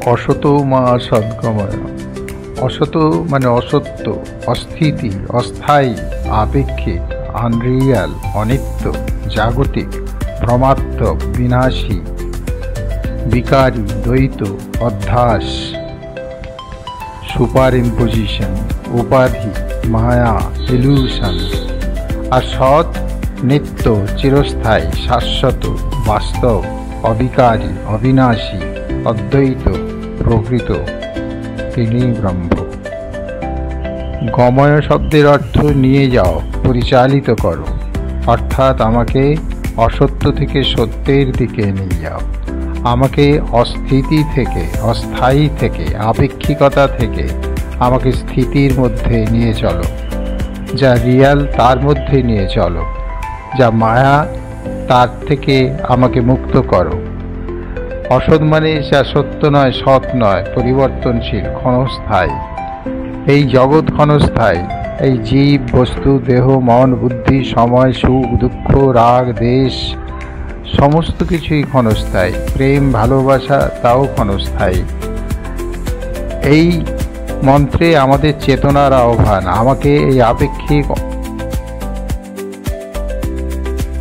অসত মা সদ্গময়। অসত মানে অসত্য, অস্থিতি, অস্থায়ী, আপেক্ষিক, আনরিয়াল, অনিত্য, জাগতিক, ভ্রমাত্মক, বিনাশী, বিকারী, দ্বৈত, অধ্যাস, সুপার ইম্পোজিশন, উপাধি, মায়া, ইলিউশন। আর সৎ নিত্য, চিরস্থায়ী, শাশ্বত, বাস্তব, অবিকারী, অবিনাশী, অদ্বৈত, প্রকৃত, তিনি ব্রহ্ম। গময় শব্দের অর্থ নিয়ে যাও, পরিচালিত করো, অর্থাৎ আমাকে অসত্য থেকে সত্যের দিকে নিয়ে যাও। আমাকে অস্থিতি থেকে, অস্থায়ী থেকে, আপেক্ষিকতা থেকে আমাকে স্থিতির মধ্যে নিয়ে চলো। যা রিয়াল তার মধ্যে নিয়ে চলো, যা মায়া তার থেকে আমাকে মুক্ত করো। অসৎ মানে যা সত্য নয়, সৎ নয়, পরিবর্তনশীল, ক্ষণস্থায়ী। এই জগৎ ক্ষণস্থায়ী। এই জীব, বস্তু, দেহ, মন, বুদ্ধি, সময়, সুখ, দুঃখ, রাগ, দেশ, সমস্ত কিছুই ক্ষণস্থায়ী। প্রেম, ভালোবাসা, তাও ক্ষণস্থায়ী। এই মন্ত্রে আমাদের চেতনার আহ্বান, আমাকে এই আপেক্ষিক